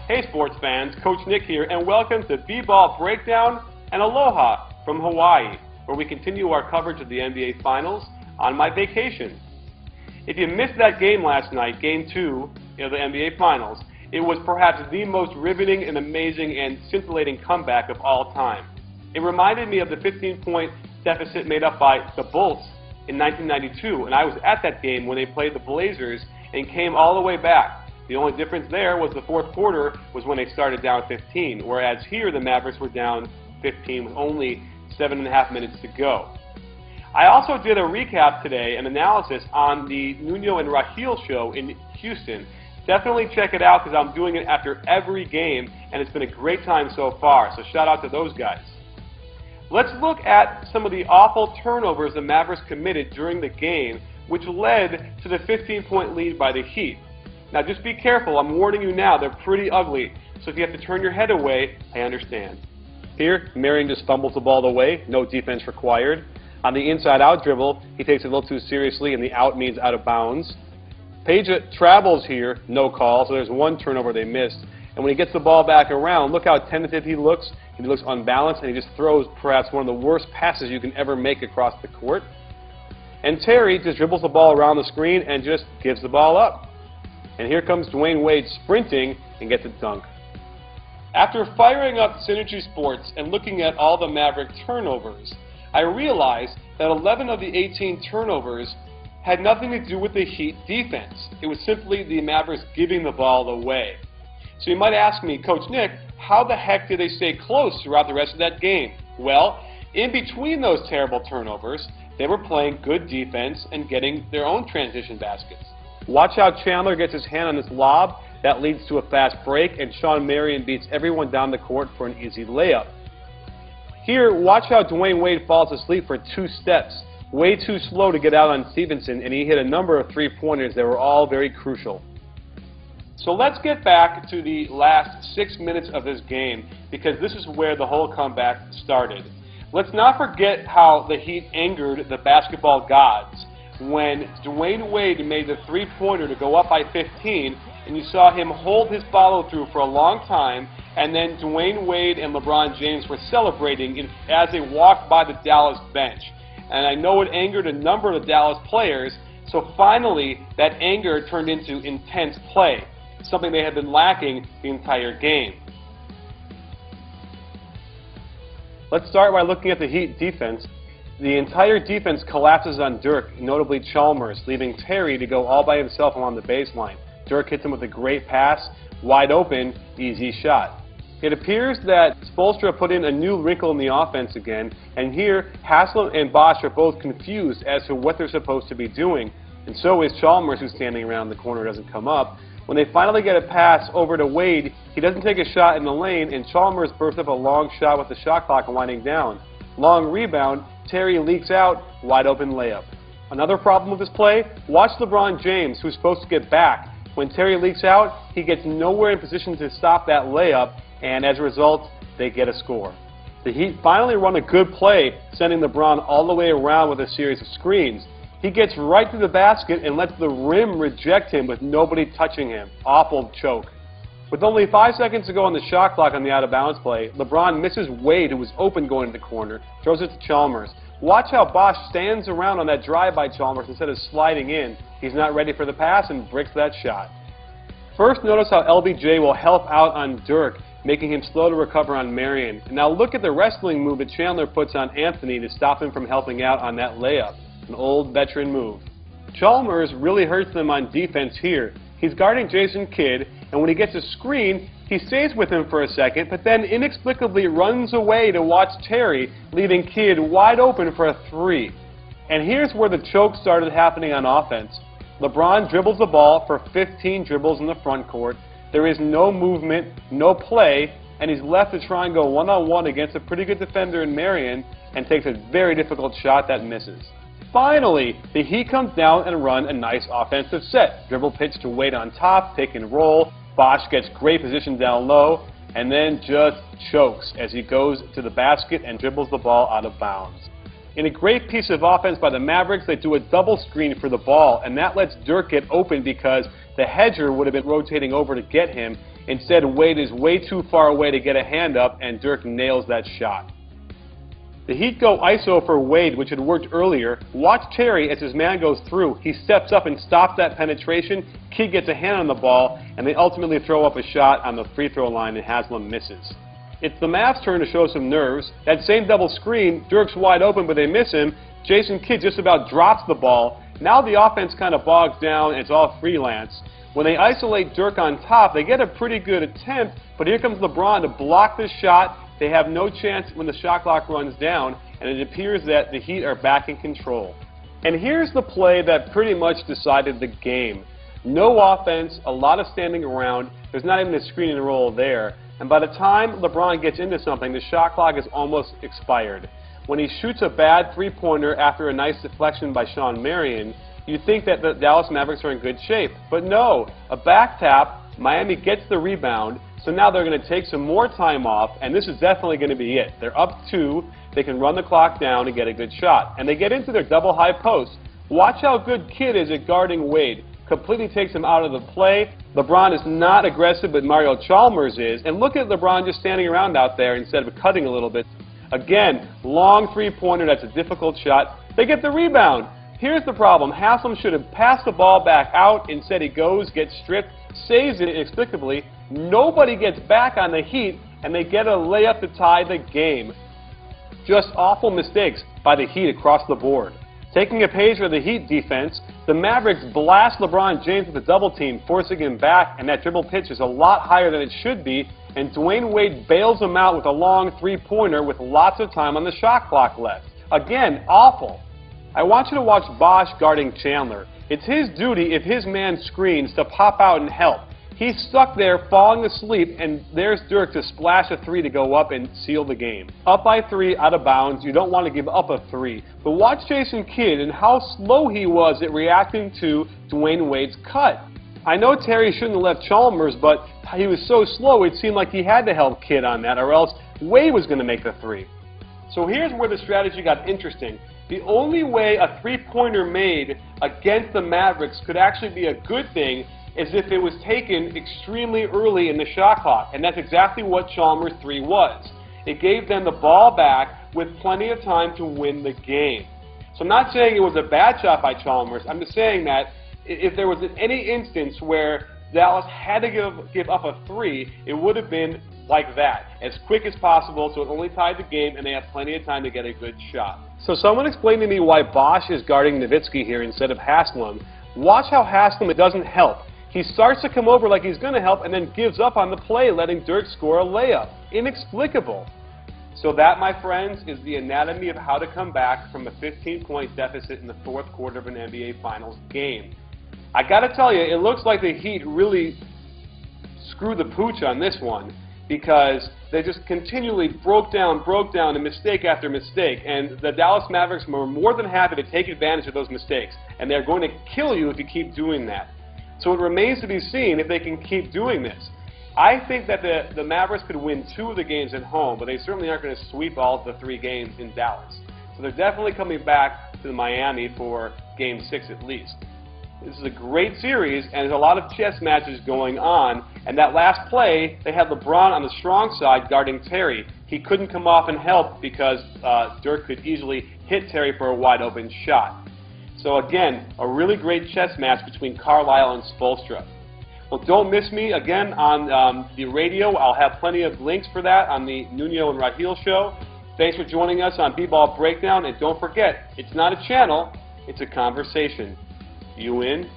Hey sports fans, Coach Nick here, and welcome to B-Ball Breakdown and Aloha from Hawaii, where we continue our coverage of the NBA Finals on my vacation. If you missed that game last night, Game 2 of the NBA Finals, it was perhaps the most riveting and amazing and scintillating comeback of all time. It reminded me of the 15-point deficit made up by the Bulls in 1992, and I was at that game when they played the Blazers and came all the way back. The only difference there was the fourth quarter was when they started down 15, whereas here the Mavericks were down 15 with only 7.5 minutes to go. I also did a recap today, an analysis on the Nuño Raheel Show in Houston. Definitely check it out because I'm doing it after every game, and it's been a great time so far, so shout out to those guys. Let's look at some of the awful turnovers the Mavericks committed during the game, which led to the 15-point lead by the Heat. Now just be careful, I'm warning you now, they're pretty ugly, so if you have to turn your head away, I understand. Here, Marion just fumbles the ball away, no defense required. On the inside-out dribble, he takes it a little too seriously, and the out means out of bounds. Page travels here, no call, so there's one turnover they missed. And when he gets the ball back around, look how tentative he looks. He looks unbalanced, and he just throws perhaps one of the worst passes you can ever make across the court. And Terry just dribbles the ball around the screen and just gives the ball up. And here comes Dwayne Wade sprinting and gets a dunk. After firing up Synergy Sports and looking at all the Maverick turnovers, I realized that 11 of the 18 turnovers had nothing to do with the Heat defense. It was simply the Mavericks giving the ball away. So you might ask me, Coach Nick, how the heck did they stay close throughout the rest of that game? Well, in between those terrible turnovers, they were playing good defense and getting their own transition baskets. Watch how Chandler gets his hand on this lob. That leads to a fast break, and Shawn Marion beats everyone down the court for an easy layup. Here, watch how Dwayne Wade falls asleep for 2 steps. Way too slow to get out on Stevenson, and he hit a number of three-pointers that were all very crucial. So let's get back to the last 6 minutes of this game, because this is where the whole comeback started. Let's not forget how the Heat angered the basketball gods when Dwayne Wade made the three-pointer to go up by 15, and you saw him hold his follow-through for a long time, and then Dwayne Wade and LeBron James were celebrating as they walked by the Dallas bench. And I know it angered a number of the Dallas players, so finally that anger turned into intense play, something they had been lacking the entire game. Let's start by looking at the Heat defense. The entire defense collapses on Dirk, notably Chalmers, leaving Terry to go all by himself along the baseline. Dirk hits him with a great pass, wide open, easy shot. It appears that Spoelstra put in a new wrinkle in the offense again, and here Haslem and Bosh are both confused as to what they're supposed to be doing, and so is Chalmers, who's standing around the corner, doesn't come up. When they finally get a pass over to Wade, he doesn't take a shot in the lane, and Chalmers bursts up a long shot with the shot clock winding down. Long rebound, Terry leaks out, wide open layup. Another problem with this play, watch LeBron James, who's supposed to get back. When Terry leaks out, he gets nowhere in position to stop that layup, and as a result, they get a score. The Heat finally run a good play, sending LeBron all the way around with a series of screens. He gets right to the basket and lets the rim reject him with nobody touching him. Awful choke. With only 5 seconds to go on the shot clock on the out-of-bounds play, LeBron misses Wade, who was open going to the corner, throws it to Chalmers. Watch how Bosh stands around on that drive by Chalmers instead of sliding in. He's not ready for the pass and bricks that shot. First, notice how LBJ will help out on Dirk, making him slow to recover on Marion. And now look at the wrestling move that Chandler puts on Anthony to stop him from helping out on that layup. An old veteran move. Chalmers really hurts them on defense here. He's guarding Jason Kidd, and when he gets a screen, he stays with him for a second, but then inexplicably runs away to watch Terry, leaving Kidd wide open for a 3. And here's where the choke started happening on offense. LeBron dribbles the ball for 15 dribbles in the front court. There is no movement, no play, and he's left to try and go one-on-one against a pretty good defender in Marion and takes a very difficult shot that misses. Finally, the Heat comes down and run a nice offensive set. Dribble pitch to Wade on top, pick and roll. Bosh gets great position down low, and then just chokes as he goes to the basket and dribbles the ball out of bounds. In a great piece of offense by the Mavericks, they do a double screen for the ball, and that lets Dirk get open because the hedger would have been rotating over to get him. Instead, Wade is way too far away to get a hand up, and Dirk nails that shot. The Heat go ISO for Wade, which had worked earlier. Watch Terry as his man goes through. He steps up and stops that penetration. Kidd gets a hand on the ball, and they ultimately throw up a shot on the free throw line, and Haslam misses. It's the Mavs' turn to show some nerves. That same double screen, Dirk's wide open, but they miss him. Jason Kidd just about drops the ball. Now the offense kind of bogs down, and it's all freelance. When they isolate Dirk on top, they get a pretty good attempt, but here comes LeBron to block the shot. They have no chance when the shot clock runs down, and it appears that the Heat are back in control. And here's the play that pretty much decided the game. No offense, a lot of standing around. There's not even a screen and roll there. And by the time LeBron gets into something, the shot clock is almost expired. When he shoots a bad three-pointer after a nice deflection by Shawn Marion, you think that the Dallas Mavericks are in good shape. But no, a back tap, Miami gets the rebound, so now they're going to take some more time off, and this is definitely going to be it. They're up 2, they can run the clock down and get a good shot. And they get into their double high post. Watch how good Kidd is at guarding Wade. Completely takes him out of the play. LeBron is not aggressive, but Mario Chalmers is. And look at LeBron just standing around out there instead of cutting a little bit. Again, long three-pointer, that's a difficult shot. They get the rebound. Here's the problem. Haslam should have passed the ball back out. Instead, he goes, gets stripped, saves it inexplicably. Nobody gets back on the Heat, and they get a layup to tie the game. Just awful mistakes by the Heat across the board. Taking a page for the Heat defense, the Mavericks blast LeBron James with a double team, forcing him back, and that dribble pitch is a lot higher than it should be, and Dwayne Wade bails him out with a long three-pointer with lots of time on the shot clock left. Again, awful. I want you to watch Bosh guarding Chandler. It's his duty, if his man screens, to pop out and help. He's stuck there falling asleep, and there's Dirk to splash a 3 to go up and seal the game. Up by 3, out of bounds, you don't want to give up a 3. But watch Jason Kidd and how slow he was at reacting to Dwayne Wade's cut. I know Terry shouldn't have left Chalmers, but he was so slow it seemed like he had to help Kidd on that, or else Wade was going to make the 3. So here's where the strategy got interesting. The only way a three-pointer made against the Mavericks could actually be a good thing is if it was taken extremely early in the shot clock, and that's exactly what Chalmers' 3 was. It gave them the ball back with plenty of time to win the game. So I'm not saying it was a bad shot by Chalmers. I'm just saying that if there was any instance where Dallas had to give up a 3, it would have been like that, as quick as possible, so it only tied the game, and they had plenty of time to get a good shot. So someone explain to me why Bosh is guarding Nowitzki here instead of Haslam. Watch how Haslam doesn't help. He starts to come over like he's going to help and then gives up on the play, letting Dirk score a layup. Inexplicable. So that, my friends, is the anatomy of how to come back from a 15-point deficit in the fourth quarter of an NBA Finals game. I got to tell you, it looks like the Heat really screwed the pooch on this one, because they just continually broke down and mistake after mistake, and the Dallas Mavericks were more than happy to take advantage of those mistakes, and they're going to kill you if you keep doing that. So it remains to be seen if they can keep doing this. I think that the Mavericks could win 2 of the games at home, but they certainly aren't going to sweep all of the 3 games in Dallas. So they're definitely coming back to Miami for Game 6 at least. This is a great series, and there's a lot of chess matches going on. And that last play, they had LeBron on the strong side guarding Terry. He couldn't come off and help because Dirk could easily hit Terry for a wide open shot. So again, a really great chess match between Carlisle and Spoelstra. Well, don't miss me again on the radio. I'll have plenty of links for that on the Nuño and Raheel Show. Thanks for joining us on B-Ball Breakdown, and don't forget, it's not a channel, it's a conversation. You in?